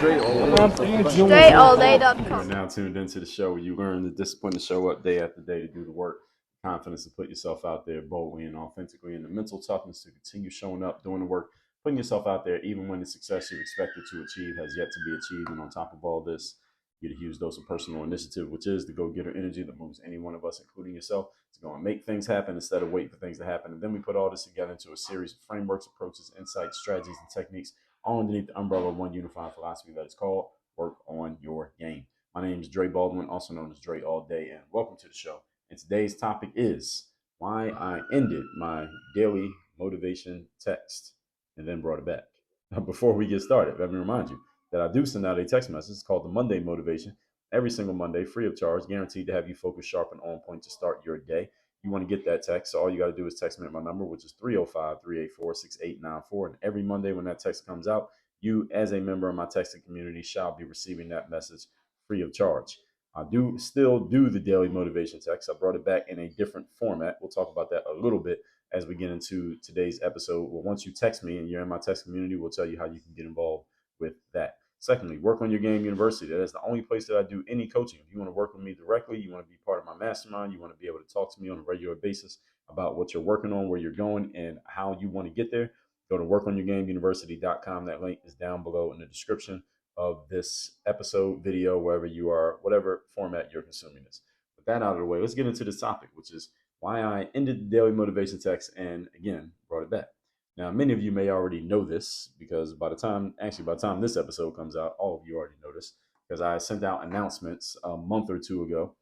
StraighTallDay.com. You are now tuned into the show where you learn the discipline to show up day after day to do the work, confidence to put yourself out there boldly and authentically, and the mental toughness to continue showing up, doing the work, putting yourself out there even when the success you expected to achieve has yet to be achieved. And on top of all this, you get a huge dose of personal initiative, which is the go-getter energy that moves any one of us, including yourself, to go and make things happen instead of waiting for things to happen. And then we put all this together into a series of frameworks, approaches, insights, strategies, and techniques all underneath the umbrella of one unified philosophy that is called Work on Your Game. My name is Dre Baldwin, also known as Dre All Day, and welcome to the show. And today's topic is why I ended my daily motivation text and then brought it back. Before we get started, let me remind you that I do send out a text message called the Monday Motivation every single Monday, free of charge, guaranteed to have you focused, sharp, and on point to start your day. You want to get that text, so all you got to do is text me at my number, which is 305-384-6894. And every Monday when that text comes out, you, as a member of my texting community, shall be receiving that message free of charge. I do still do the daily motivation text. I brought it back in a different format. We'll talk about that a little bit as we get into today's episode. Well, once you text me and you're in my text community, we'll tell you how you can get involved with that. Secondly, Work on Your Game University. That is the only place that I do any coaching. If you want to work with me directly, you want to be part of my mastermind, you want to be able to talk to me on a regular basis about what you're working on, where you're going, and how you want to get there, go to workonyourgameuniversity.com. That link is down below in the description of this episode, video, wherever you are, whatever format you're consuming this. With that out of the way, let's get into this topic, which is why I ended the daily motivation text and again brought it back. Now, many of you may already know this because by the time this episode comes out, all of you already know this because I sent out announcements a month or two ago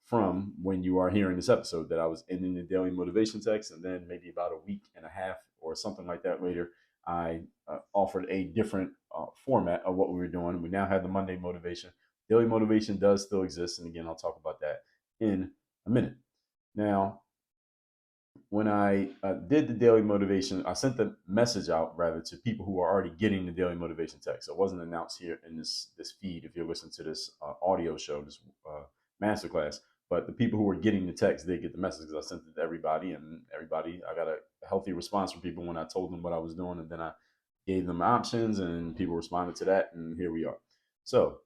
from when you are hearing this episode that I was ending the daily motivation text. And then maybe about a week and a half or something like that later, I offered a different format of what we were doing. We now have the Monday motivation. Daily motivation does still exist. And again, I'll talk about that in a minute. Now, when I did the daily motivation, I sent the message out rather to people who are already getting the daily motivation text. So it wasn't announced here in this feed if you're listening to this audio show, this masterclass. But the people who were getting the text did get the message because I sent it to everybody, and I got a healthy response from people when I told them what I was doing, and then I gave them options, and people responded to that, and here we are. So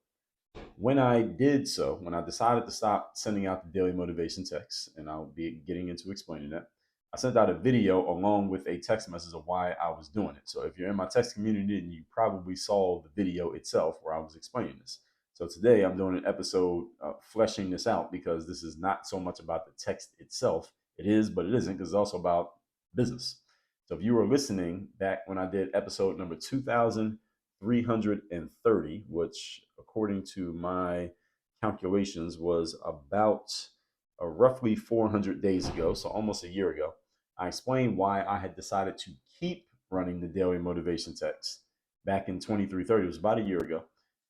when I decided to stop sending out the daily motivation text, and I'll be getting into explaining that, I sent out a video along with a text message of why I was doing it. So if you're in my text community, then you probably saw the video itself where I was explaining this. So today I'm doing an episode fleshing this out because this is not so much about the text itself. It is, but it isn't, because it's also about business. So if you were listening back when I did episode number 2330, which according to my calculations was about roughly 400 days ago, so almost a year ago, I explained why I had decided to keep running the daily motivation text back in 2330. It was about a year ago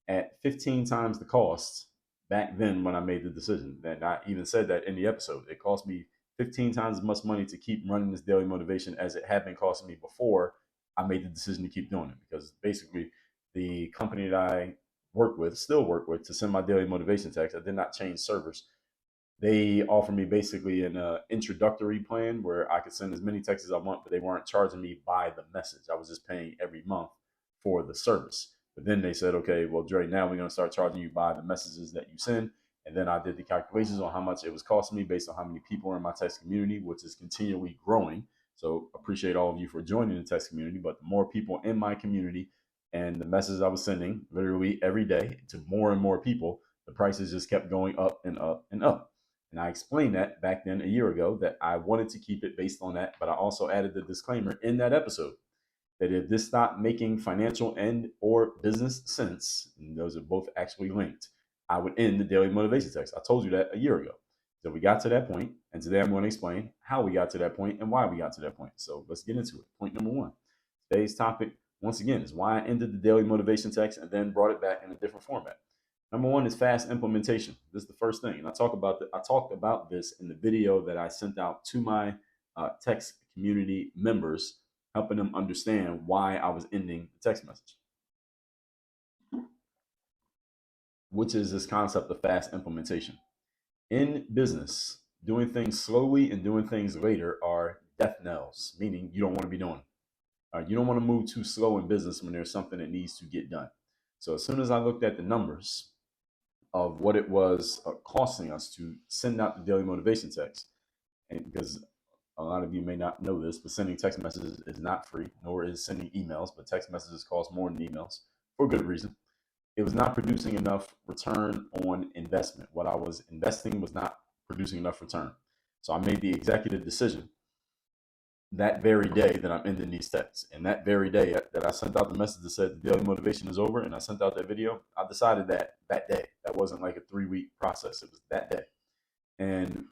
at 15 times the cost back then when I made the decision. And I even said that in the episode. It cost me 15 times as much money to keep running this daily motivation as it had been costing me before I made the decision to keep doing it. Because basically the company that I still work with to send my daily motivation text, I did not change servers. They offered me basically an introductory plan where I could send as many texts as I want, but they weren't charging me by the message. I was just paying every month for the service. But then they said, okay, well, Dre, now we're going to start charging you by the messages that you send. And then I did the calculations on how much it was costing me based on how many people are in my text community, which is continually growing. So appreciate all of you for joining the text community. But the more people in my community and the messages I was sending literally every day to more and more people, the prices just kept going up and up and up. And I explained that back then a year ago that I wanted to keep it based on that. But I also added the disclaimer in that episode that if this stopped making financial and or business sense, and those are both actually linked, I would end the daily motivation text. I told you that a year ago. So we got to that point, and today I'm going to explain how we got to that point and why we got to that point. So let's get into it. Point number one. Today's topic, once again, is why I ended the daily motivation text and then brought it back in a different format. Number one is fast implementation. This is the first thing. And I talked about this in the video that I sent out to my text community members, helping them understand why I was ending the text message, which is this concept of fast implementation. In business, doing things slowly and doing things later are death knells, meaning you don't want to be doing. You don't want to move too slow in business when there's something that needs to get done. So as soon as I looked at the numbers of what it was costing us to send out the daily motivation text, and because a lot of you may not know this, but sending text messages is not free, nor is sending emails, but text messages cost more than emails for good reason. It was not producing enough return on investment. What I was investing was not producing enough return. So I made the executive decision that very day that I'm ending these texts. And that very day that I sent out the message that said the daily motivation is over and I sent out that video, I decided that day. That wasn't like a 3-week process. It was that day. And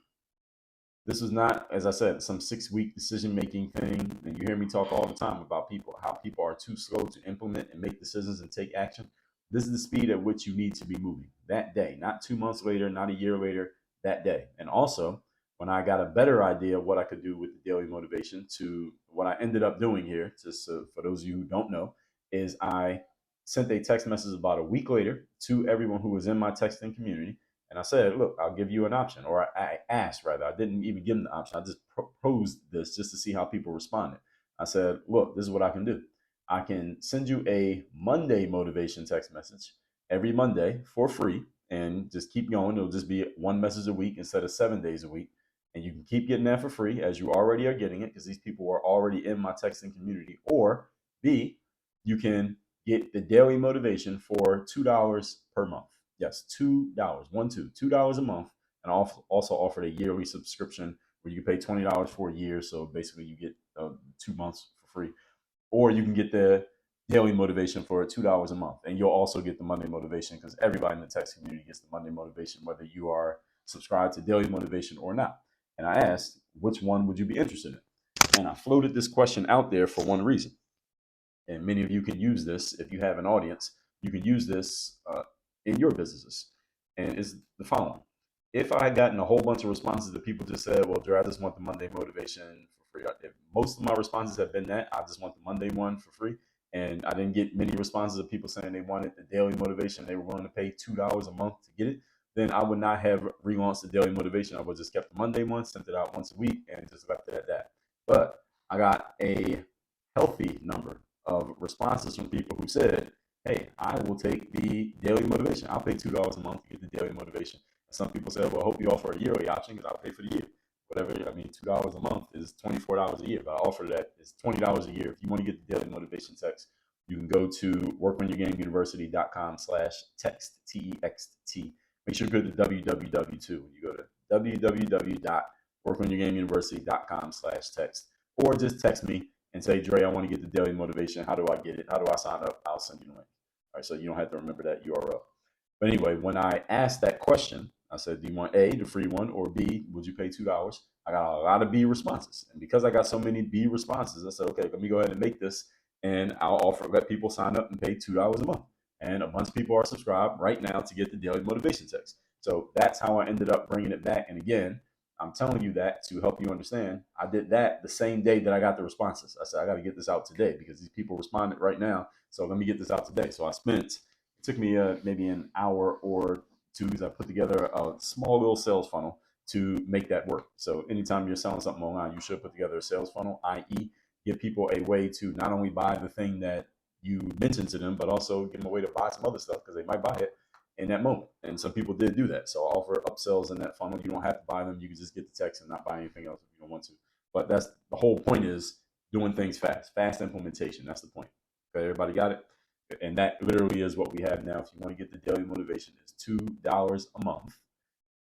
this is not, as I said, some 6-week decision making thing. And you hear me talk all the time about people, how people are too slow to implement and make decisions and take action. This is the speed at which you need to be moving that day, not 2 months later, not a year later, that day. And also, when I got a better idea of what I could do with the daily motivation, to what I ended up doing here, just for those of you who don't know, is I sent a text message about a week later to everyone who was in my texting community. And I said, look, I'll give you an option. Or I asked, rather. I didn't even give them the option. I just proposed this just to see how people responded. I said, look, this is what I can do. I can send you a Monday motivation text message every Monday for free and just keep going. It'll just be one message a week instead of 7 days a week. And you can keep getting that for free as you already are getting it because these people are already in my texting community. Or B, you can get the daily motivation for $2 per month. Yes, $2, $2 a month. And I also offered a yearly subscription where you can pay $20 for a year. So basically, you get 2 months for free. Or you can get the daily motivation for $2 a month. And you'll also get the Monday motivation because everybody in the text community gets the Monday motivation, whether you are subscribed to daily motivation or not. And I asked, which one would you be interested in? And I floated this question out there for one reason. And many of you can use this if you have an audience. You can use this in your businesses. And it's the following. If I had gotten a whole bunch of responses that people just said, well, Drew, I just want the Monday motivation for free. If most of my responses have been that, I just want the Monday one for free. And I didn't get many responses of people saying they wanted the daily motivation. They were willing to pay $2 a month to get it. Then I would not have relaunched the daily motivation. I would just kept the Monday one, sent it out once a week, and just left it at that. But I got a healthy number of responses from people who said, hey, I will take the daily motivation. I'll pay $2 a month to get the daily motivation. And some people said, well, I hope you offer a yearly option because I'll pay for the year. Whatever, I mean, $2 a month is $24 a year, but I offer that it's $20 a year. If you want to get the daily motivation text, you can go to workonyourgameuniversity.com/text, TEXT. Make sure you go to www too. You go to www.workonyourgameuniversity.com/text, or just text me and say, Dre, I want to get the daily motivation. How do I get it? How do I sign up? I'll send you the link. All right, so you don't have to remember that URL. But anyway, when I asked that question, I said, do you want A, the free one, or B, would you pay $2? I got a lot of B responses. And because I got so many B responses, I said, okay, let me go ahead and make this. And I'll let people sign up and pay $2 a month. And a bunch of people are subscribed right now to get the daily motivation text. So that's how I ended up bringing it back. And again, I'm telling you that to help you understand. I did that the same day that I got the responses. I said, I got to get this out today because these people responded right now. So let me get this out today. So it took me maybe an hour or two because I put together a small little sales funnel to make that work. So anytime you're selling something online, you should put together a sales funnel, i.e. give people a way to not only buy the thing that you mentioned to them, but also give them a way to buy some other stuff because they might buy it in that moment. And some people did do that. So I offer upsells in that funnel. You don't have to buy them. You can just get the text and not buy anything else if you don't want to. But that's the whole point, is doing things fast implementation. That's the point. Okay, everybody got it? And that literally is what we have now. If you want to get the daily motivation, it's $2 a month.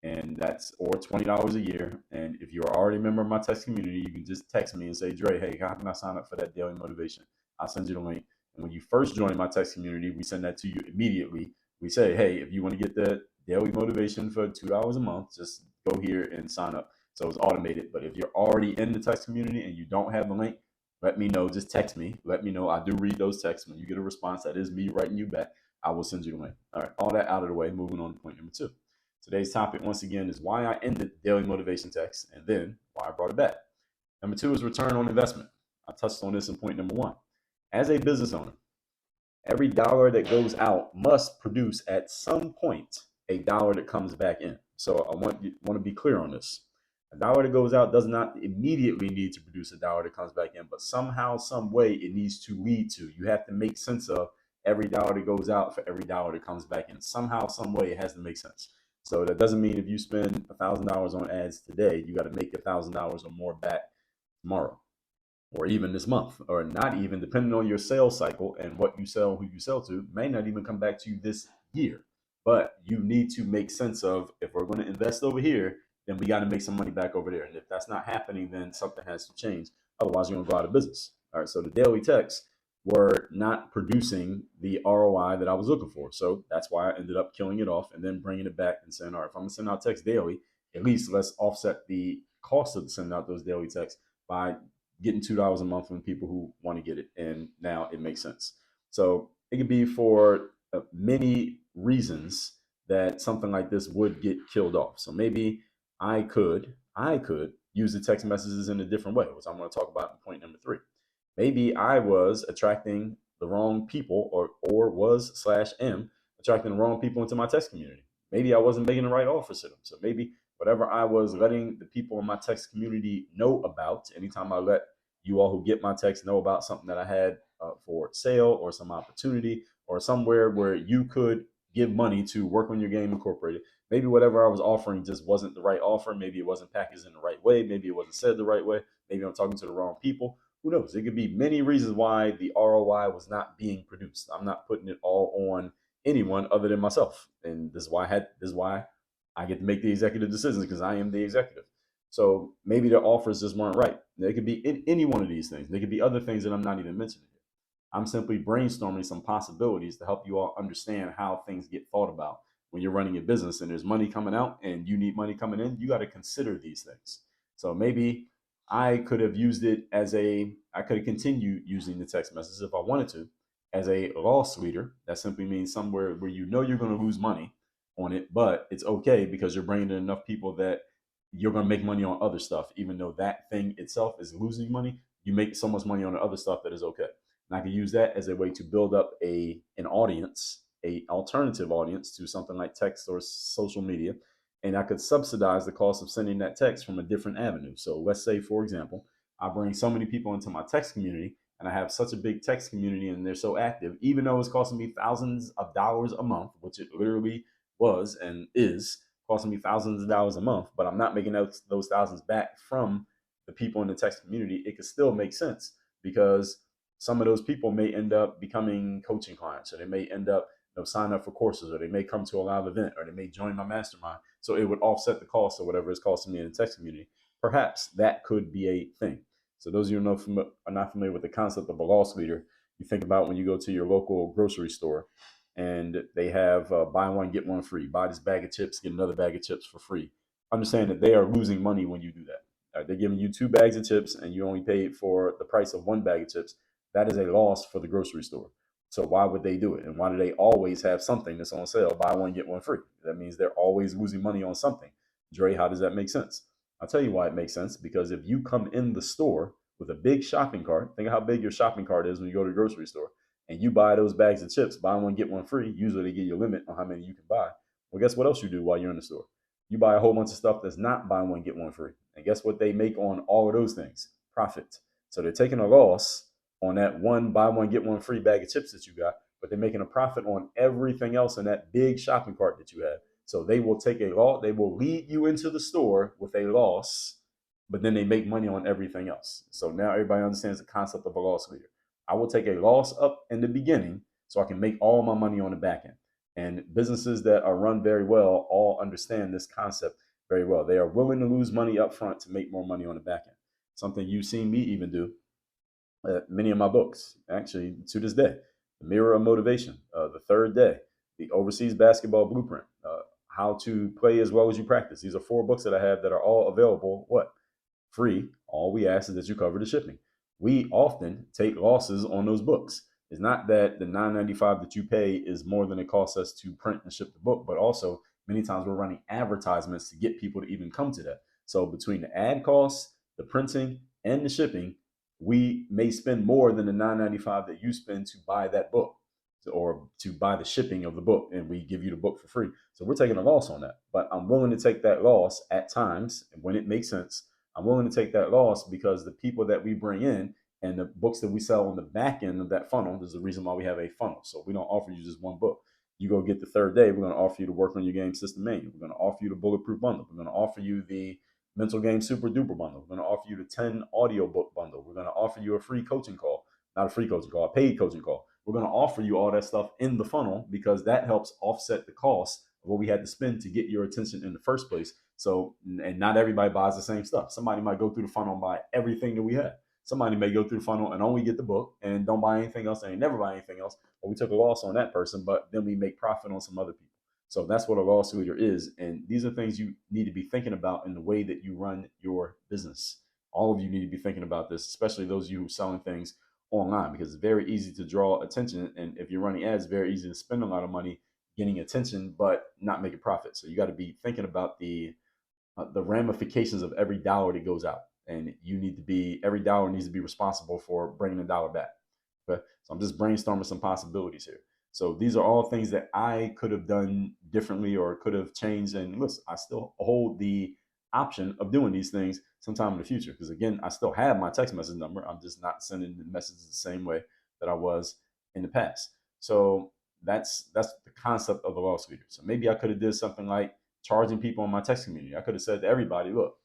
And that's, or $20 a year. And if you're already a member of my text community, you can just text me and say, Dre, hey, how can I sign up for that daily motivation? I'll send you the link. And when you first join my text community, we send that to you immediately. We say, hey, if you want to get the daily motivation for $2 a month, just go here and sign up. So it's automated. But if you're already in the text community and you don't have the link, let me know. Just text me. Let me know. I do read those texts. When you get a response, that is me writing you back. I will send you the link. All right. All that out of the way. Moving on to point number 2. Today's topic, once again, is why I ended daily motivation text and then why I brought it back. Number 2 is return on investment. I touched on this in point number 1. As a business owner, every dollar that goes out must produce at some point a dollar that comes back in. So I want to be clear on this. A dollar that goes out does not immediately need to produce a dollar that comes back in, but somehow, some way, it needs to lead to. You have to make sense of every dollar that goes out for every dollar that comes back in. Somehow, some way, it has to make sense. So that doesn't mean if you spend $1,000 on ads today, you got to make $1,000 or more back tomorrow, or even this month, or not even, depending on your sales cycle and what you sell, who you sell to, may not even come back to you this year. But you need to make sense of, if we're going to invest over here, then we got to make some money back over there. And if that's not happening, then something has to change. Otherwise, you're going to go out of business. All right. So the daily texts were not producing the ROI that I was looking for. So that's why I ended up killing it off and then bringing it back and saying, all right, if I'm going to send out text daily, at least let's offset the cost of sending out those daily texts by getting $2 a month from people who want to get it. And now it makes sense. So it could be for many reasons that something like this would get killed off. So maybe I could use the text messages in a different way, which I'm going to talk about in point number 3. Maybe I was attracting the wrong people, or was slash am attracting the wrong people into my text community. Maybe I wasn't making the right offers to them. So maybe whatever I was letting the people in my text community know about, anytime I let you all who get my text know about something that I had for sale, or some opportunity, or somewhere where you could give money to work on your game incorporated. Maybe whatever I was offering just wasn't the right offer. Maybe it wasn't packaged in the right way. Maybe it wasn't said the right way. Maybe I'm talking to the wrong people. Who knows? It could be many reasons why the ROI was not being produced. I'm not putting it all on anyone other than myself. And this is why I get to make the executive decisions, because I am the executive. So maybe the offers just weren't right. They could be any one of these things. They could be other things that I'm not even mentioning here. I'm simply brainstorming some possibilities to help you all understand how things get thought about when you're running a business and there's money coming out and you need money coming in. You got to consider these things. So maybe I could have used it I could have continued using the text messages if I wanted to as a loss leader. That simply means somewhere where you know you're going to lose money on it, but it's okay because you're bringing in enough people that you're going to make money on other stuff. Even though that thing itself is losing money, you make so much money on the other stuff that is okay. And I can use that as a way to build up an audience, a alternative audience to something like text or social media. And I could subsidize the cost of sending that text from a different avenue. So let's say, for example, I bring so many people into my text community, and I have such a big text community and they're so active, even though it's costing me thousands of dollars a month, which it literally was and is costing me thousands of dollars a month, but I'm not making those thousands back from the people in the text community. It could still make sense because some of those people may end up becoming coaching clients, or they may end up sign up for courses, or they may come to a live event, or they may join my mastermind. So it would offset the cost of whatever it's costing me in the text community. Perhaps that could be a thing. So those of you who are not familiar with the concept of a loss leader, you think about when you go to your local grocery store and they have buy one, get one free. Buy this bag of chips, get another bag of chips for free. Understand that they are losing money when you do that. They're giving you 2 bags of chips and you only paid for the price of 1 bag of chips. That is a loss for the grocery store. So why would they do it? And why do they always have something that's on sale? Buy one, get one free. That means they're always losing money on something. Dre, how does that make sense? I'll tell you why it makes sense. Because if you come in the store with a big shopping cart, think of how big your shopping cart is when you go to the grocery store, and you buy those bags of chips, buy one, get one free. Usually they give you a limit on how many you can buy. Well, guess what else you do while you're in the store? You buy a whole bunch of stuff that's not buy one, get one free. And guess what they make on all of those things? Profit. So they're taking a loss on that one buy one, get one free bag of chips that you got, but they're making a profit on everything else in that big shopping cart that you have. So they will take a loss, they will lead you into the store with a loss, but then they make money on everything else. So now everybody understands the concept of a loss leader. I will take a loss up in the beginning so I can make all my money on the back end. And businesses that are run very well all understand this concept very well. They are willing to lose money up front to make more money on the back end. Something you've seen me even do. Many of my books, actually, to this day: The Mirror of Motivation, The Third Day, The Overseas Basketball Blueprint, How to Play as Well as You Practice. These are 4 books that I have that are all available. What? Free. All we ask is that you cover the shipping. We often take losses on those books. It's not that the $9.95 that you pay is more than it costs us to print and ship the book, but also many times we're running advertisements to get people to even come to that. So between the ad costs, the printing, and the shipping, we may spend more than the $9.95 that you spend to buy that book, or to buy the shipping of the book, and we give you the book for free. So we're taking a loss on that. But I'm willing to take that loss at times when it makes sense. I'm willing to take that loss because the people that we bring in And the books that we sell on the back end of that funnel, there's a reason why we have a funnel. So we don't offer you just one book. You go get the third day, we're going to offer you to work on your game system manual. We're going to offer you the bulletproof bundle. We're going to offer you the mental game super duper bundle. We're going to offer you the 10 audio book bundle. We're going to offer you a free coaching call, not a free coaching call, a paid coaching call. We're going to offer you all that stuff in the funnel because that helps offset the cost of what we had to spend to get your attention in the first place. So, and not everybody buys the same stuff. Somebody might go through the funnel and buy everything that we have. Somebody may go through the funnel and only get the book and don't buy anything else, and they never buy anything else. Or we took a loss on that person, but then we make profit on some other people. So that's what a loss leader is. And these are things you need to be thinking about in the way that you run your business. All of you need to be thinking about this, especially those of you who are selling things online, because it's very easy to draw attention. And if you're running ads, it's very easy to spend a lot of money getting attention, but not making profit. So you got to be thinking about the ramifications of every dollar that goes out. And you need to be, every dollar needs to be responsible for bringing the dollar back. Okay. So I'm just brainstorming some possibilities here. So these are all things that I could have done differently or could have changed. And listen, I still hold the option of doing these things sometime in the future. Because again, I still have my text message number. I'm just not sending the messages the same way that I was in the past. So that's the concept of a loss leader. So maybe I could have did something like charging people in my text community. I could have said to everybody, look,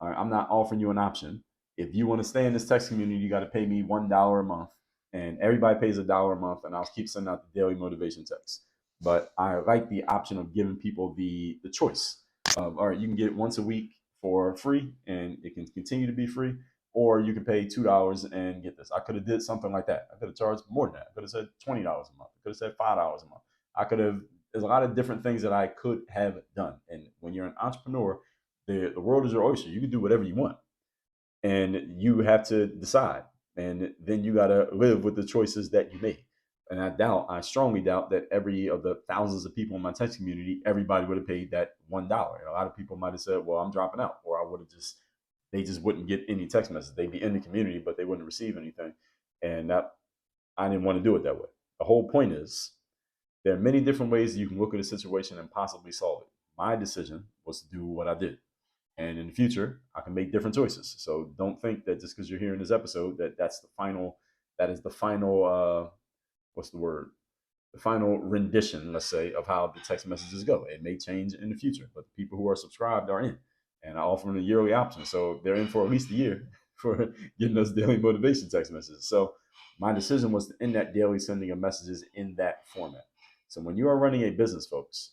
all right, I'm not offering you an option. If you want to stay in this text community, you got to pay me $1 a month. And everybody pays $1 a month, and I'll keep sending out the daily motivation text. But I like the option of giving people the choice of, all right, you can get it once a week for free, and it can continue to be free, or you can pay $2 and get this. I could have did something like that. I could have charged more than that. I could have said $20 a month. I could have said $5 a month. I could have. There's a lot of different things that I could have done. And when you're an entrepreneur, the world is your oyster. You can do whatever you want, and you have to decide. And then you got to live with the choices that you make. And I strongly doubt that every of the thousands of people in my text community, everybody would have paid that $1. A lot of people might have said, well, I'm dropping out, or I would have they just wouldn't get any text messages. They'd be in the community, but they wouldn't receive anything. And I didn't want to do it that way. The whole point is there are many different ways you can look at a situation and possibly solve it. My decision was to do what I did. And in the future, I can make different choices. So don't think that just because you're hearing this episode that is the final, what's the word? The final rendition, let's say, of how the text messages go. It may change in the future, but the people who are subscribed are in. And I offer them a yearly option. So they're in for at least a year for getting us daily motivation text messages. So my decision was to end that daily sending of messages in that format. So when you are running a business, folks,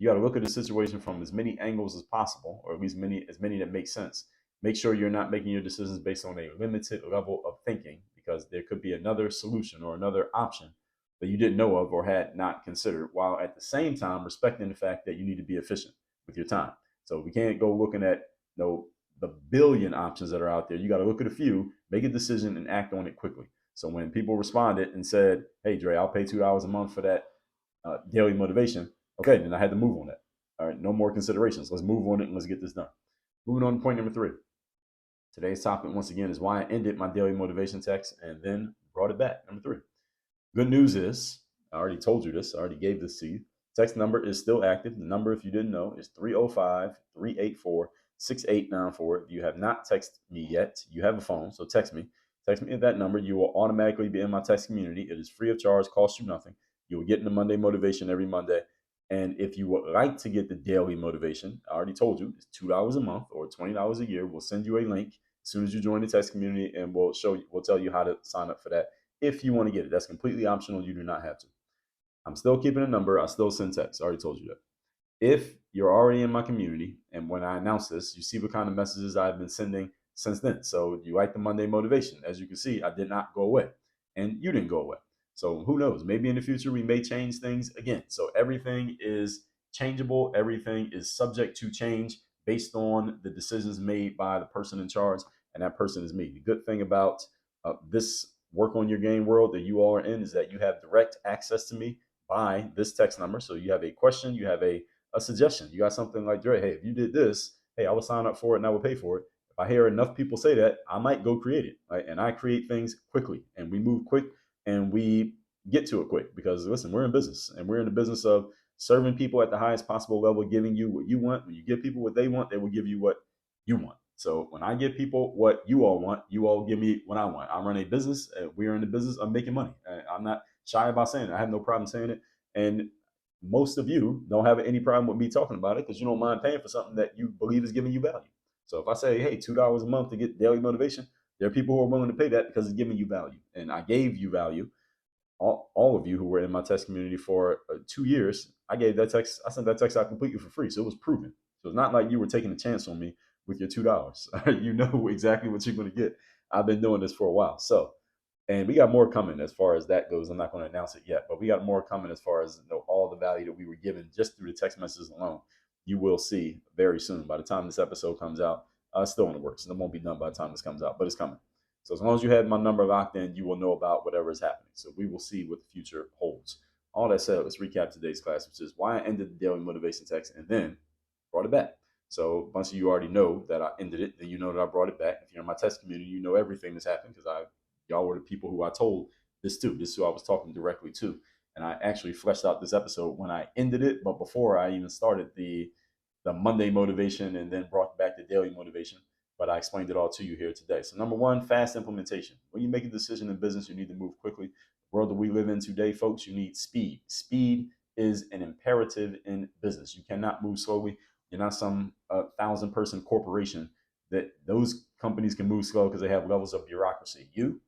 you got to look at the situation from as many angles as possible, or at least as many that make sense. Make sure you're not making your decisions based on a limited level of thinking, because there could be another solution or another option that you didn't know of or had not considered, while at the same time respecting the fact that you need to be efficient with your time. So we can't go looking at the billion options that are out there. You got to look at a few, make a decision, and act on it quickly. So when people responded and said, "Hey, Dre, I'll pay $2 a month for that daily motivation," okay, then I had to move on it. All right, no more considerations. Let's move on it and let's get this done. Moving on to point number 3. Today's topic, once again, is why I ended my daily motivation text and then brought it back. Number 3. Good news is, I already told you this, I already gave this to you. Text number is still active. The number, if you didn't know, is 305-384-6894. If you have not texted me yet, you have a phone, so text me. Text me at that number. You will automatically be in my text community. It is free of charge, costs you nothing. You will get in the Monday motivation every Monday. And if you would like to get the daily motivation, I already told you, it's $2 a month or $20 a year. We'll send you a link as soon as you join the text community, and we'll tell you how to sign up for that if you want to get it. That's completely optional. You do not have to. I'm still keeping a number. I still send text. I already told you that. If you're already in my community, and when I announce this, you see what kind of messages I've been sending since then. So you like the Monday motivation. As you can see, I did not go away, and you didn't go away. So who knows? Maybe in the future we may change things again. So everything is changeable. Everything is subject to change based on the decisions made by the person in charge, and that person is me. The good thing about this work on your game world that you all are in is that you have direct access to me by this text number. So you have a question, you have a suggestion. You got something like, Dre, hey, if you did this, hey, I would sign up for it and I would pay for it. If I hear enough people say that, I might go create it, right? And I create things quickly, and we move quick, and we get to it quick, because listen, we're in business, and we're in the business of serving people at the highest possible level, giving you what you want. When you give people what they want, they will give you what you want. So when I give people what you all want, you all give me what I want. I run a business. We are in the business of making money. I'm not shy about saying it. I have no problem saying it. And most of you don't have any problem with me talking about it because you don't mind paying for something that you believe is giving you value. So if I say, hey, $2 a month to get daily motivation, there are people who are willing to pay that because it's giving you value. And I gave you value. All of you who were in my test community for 2 years, I gave that text. I sent that text out completely for free. So it was proven. So it's not like you were taking a chance on me with your $2. You know exactly what you're going to get. I've been doing this for a while. So, and we got more coming as far as that goes. I'm not going to announce it yet, but we got more coming as far as all the value that we were given just through the text messages alone. You will see very soon. By the time this episode comes out, it's still in the works, and it won't be done by the time this comes out, but it's coming. So as long as you have my number locked in, you will know about whatever is happening. So we will see what the future holds. All that said, let's recap today's class, which is why I ended the daily motivation text and then brought it back. So a bunch of you already know that I ended it, then you know that I brought it back. If you're in my test community, you know everything that's happened because y'all were the people who I told this to. This is who I was talking directly to. And I actually fleshed out this episode when I ended it, but before I even started the Monday motivation and then brought back the daily motivation. But I explained it all to you here today. So number one, fast implementation. When you make a decision in business, you need to move quickly. The world that we live in today, folks, you need speed. Speed is an imperative in business. You cannot move slowly. You're not some 1,000-person corporation that those companies can move slow because they have levels of bureaucracy. You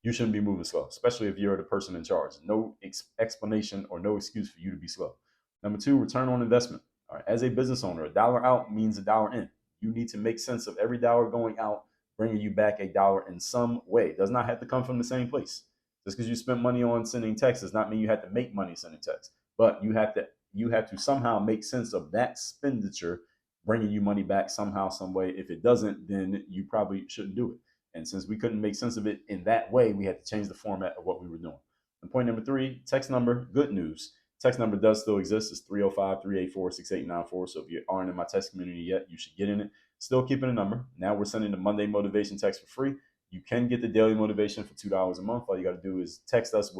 shouldn't be moving slow, especially if you're the person in charge. No explanation or no excuse for you to be slow. Number two, return on investment. All right, as a business owner, a dollar out means a dollar in. You need to make sense of every dollar going out, bringing you back a dollar in some way. It does not have to come from the same place. Just because you spent money on sending texts does not mean you have to make money sending texts. But you have to somehow make sense of that expenditure, bringing you money back somehow, some way. If it doesn't, then you probably shouldn't do it. And since we couldn't make sense of it in that way, we had to change the format of what we were doing. And point number three, text number, good news. Text number does still exist. It's 305-384-6894. So if you aren't in my text community yet, you should get in it. Still keeping a number. Now we're sending the Monday motivation text for free. You can get the daily motivation for $2 a month. All you got to do is text us.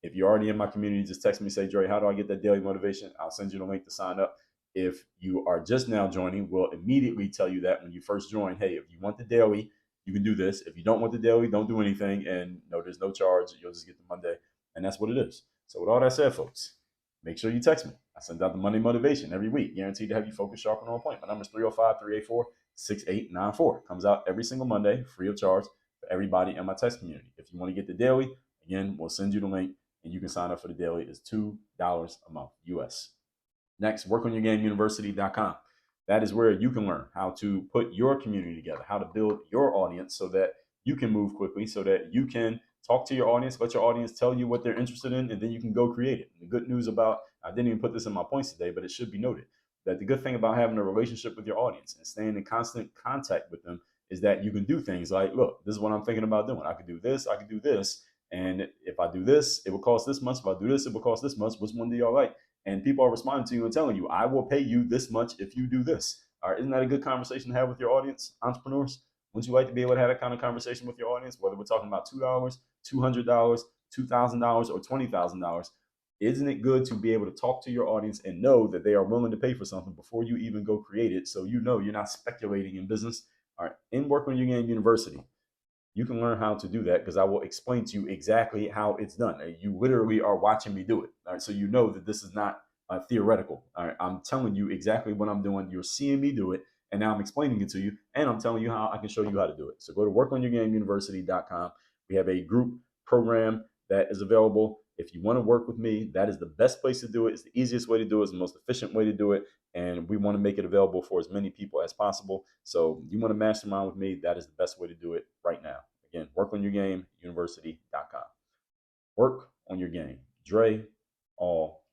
If you're already in my community, just text me, say, Dre, how do I get that daily motivation? I'll send you the link to sign up. If you are just now joining, we'll immediately tell you that when you first join, hey, if you want the daily, you can do this. If you don't want the daily, don't do anything. And no, there's no charge. You'll just get the Monday. And that's what it is. So with all that said, folks, make sure you text me. I send out the Monday motivation every week, guaranteed to have you focused, sharp, and on point. My number is 305-384-6894. Comes out every single Monday, free of charge for everybody in my text community. If you want to get the daily, again, we'll send you the link and you can sign up for the daily. It's $2 a month, US. Next, workonyourgameuniversity.com. That is where you can learn how to put your community together, how to build your audience so that you can move quickly, so that you can talk to your audience, let your audience tell you what they're interested in, and then you can go create it. And the good news about, I didn't even put this in my points today, but it should be noted that the good thing about having a relationship with your audience and staying in constant contact with them is that you can do things like, look, this is what I'm thinking about doing. I could do this, I could do this. And if I do this, it will cost this much. If I do this, it will cost this much. Which one do y'all like? And people are responding to you and telling you, I will pay you this much if you do this. All right, isn't that a good conversation to have with your audience, entrepreneurs? Wouldn't you like to be able to have that kind of conversation with your audience, whether we're talking about $2, $200, $2,000, or $20,000? Isn't it good to be able to talk to your audience and know that they are willing to pay for something before you even go create it, so you know you're not speculating in business? All right, in Work on Your Game University, you can learn how to do that because I will explain to you exactly how it's done. You literally are watching me do it. All right, so you know that this is not theoretical. All right, I'm telling you exactly what I'm doing. You're seeing me do it, and now I'm explaining it to you, and I'm telling you how I can show you how to do it. So go to workonyourgameuniversity.com. We have a group program that is available. If you want to work with me, that is the best place to do it. It's the easiest way to do it. It's the most efficient way to do it. And we want to make it available for as many people as possible. So you want to mastermind with me, that is the best way to do it right now. Again, workonyourgameuniversity.com. Work on your game. Dre, all